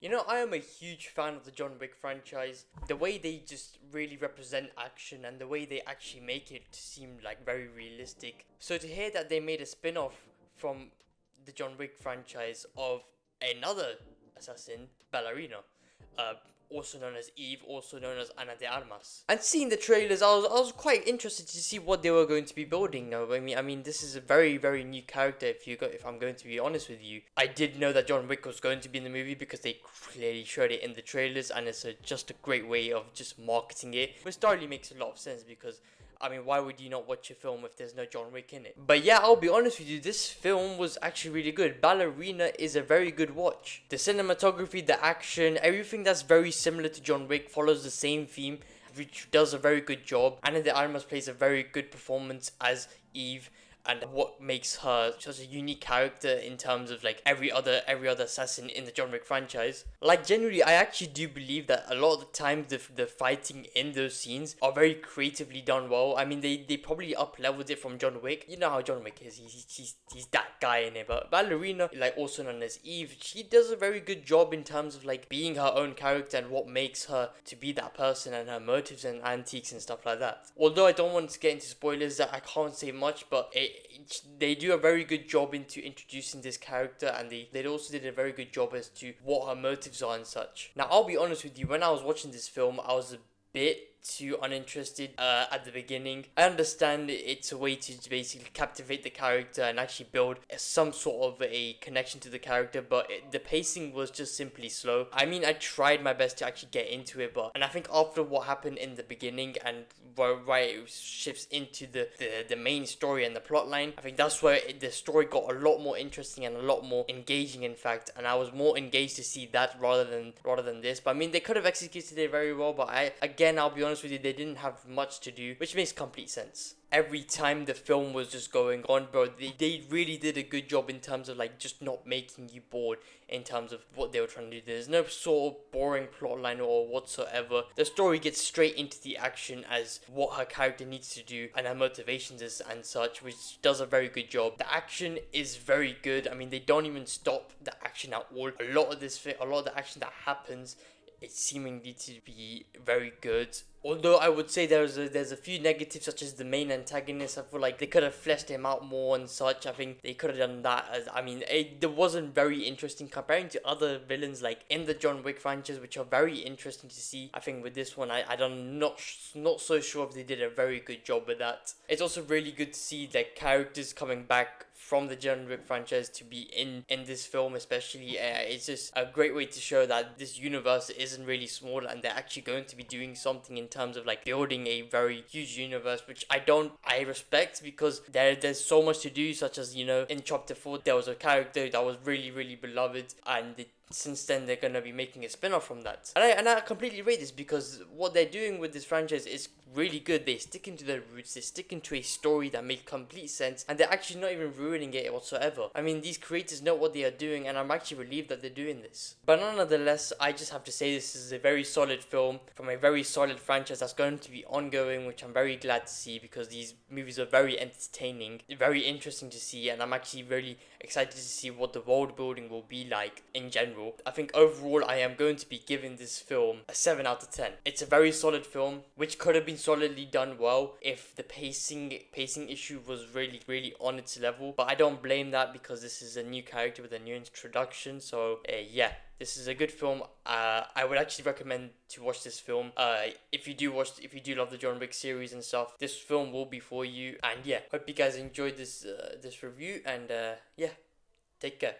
I am a huge fan of the John Wick franchise. The way they just really represent action and the way they actually make it seem like very realistic. So to hear that they made a spin-off from the John Wick franchise of another assassin, Ballerina, uh, also known as Eve, also known as Ana de Armas. And seeing the trailers, I was quite interested to see what they were going to be building. Now, I mean, this is a very, very new character. If I'm going to be honest with you, I did know that John Wick was going to be in the movie because they clearly showed it in the trailers, and it's just a great way of just marketing it, which thoroughly makes a lot of sense because why would you not watch a film if there's no John Wick in it? But yeah, I'll be honest with you, this film was actually really good. Ballerina is a very good watch. The cinematography, the action, everything that's very similar to John Wick follows the same theme, which does a very good job. Ana de Armas plays a very good performance as Eve, and what makes her such a unique character in terms of like every other assassin in the John Wick franchise. Like generally, I actually do believe that a lot of the time the fighting in those scenes are very creatively done well. I mean, they probably up leveled it from John Wick. You know how John Wick is. He's that guy in it. But Ballerina, like also known as Eve, she does a very good job in terms of like being her own character and what makes her to be that person and her motives and antiques and stuff like that. Although I don't want to get into spoilers, that I can't say much, but they do a very good job into introducing this character, and they also did a very good job as to what her motives are and such. Now, I'll be honest with you, when I was watching this film, I was a bit too uninterested at the beginning. I understand it's a way to basically captivate the character and actually build some sort of a connection to the character, but the pacing was just simply slow. I mean, I tried my best to actually get into it, and I think after what happened in the beginning and where it shifts into the main story and the plot line, I think that's where the story got a lot more interesting and a lot more engaging, in fact, and I was more engaged to see that rather than this. But I mean, they could have executed it very well, but I'll be honest with you, they didn't have much to do, which makes complete sense. Every time the film was just going on, bro, they really did a good job in terms of like just not making you bored in terms of what they were trying to do. There's no sort of boring plotline or whatsoever. The story gets straight into the action as what her character needs to do and her motivations and such, which does a very good job. The action is very good. I mean, they don't even stop the action at all. A lot of the action that happens, it's seemingly to be very good. Although I would say there's a few negatives, such as the main antagonist. I feel like they could have fleshed him out more and such. I think they could have done that. It wasn't very interesting comparing to other villains like in the John Wick franchise, which are very interesting to see. I think with this one, I'm not so sure if they did a very good job with that. It's also really good to see like characters coming back from the John Wick franchise to be in this film, especially. It's just a great way to show that this universe isn't really small and they're actually going to be doing something in terms of like building a very huge universe, which I respect, because there's so much to do, such as, in chapter 4 there was a character that was really, really beloved, and since then they're gonna be making a spin-off from that, and I completely rate this because what they're doing with this franchise is really good. They stick into their roots, they stick into a story that makes complete sense, and they're actually not even ruining it whatsoever. I mean, these creators know what they are doing, and I'm actually relieved that they're doing this. But nonetheless, I just have to say this is a very solid film from a very solid franchise that's going to be ongoing, which I'm very glad to see because these movies are very entertaining, very interesting to see, and I'm actually really excited to see what the world building will be like in general. I think overall I am going to be giving this film a 7 out of 10. It's a very solid film, which could have been solidly done well if the pacing issue was really, really on its level. But I don't blame that because this is a new character with a new introduction. So yeah, this is a good film. I would actually recommend to watch this film. If you do love the John Wick series and stuff, this film will be for you. And yeah, hope you guys enjoyed this review. And yeah, take care.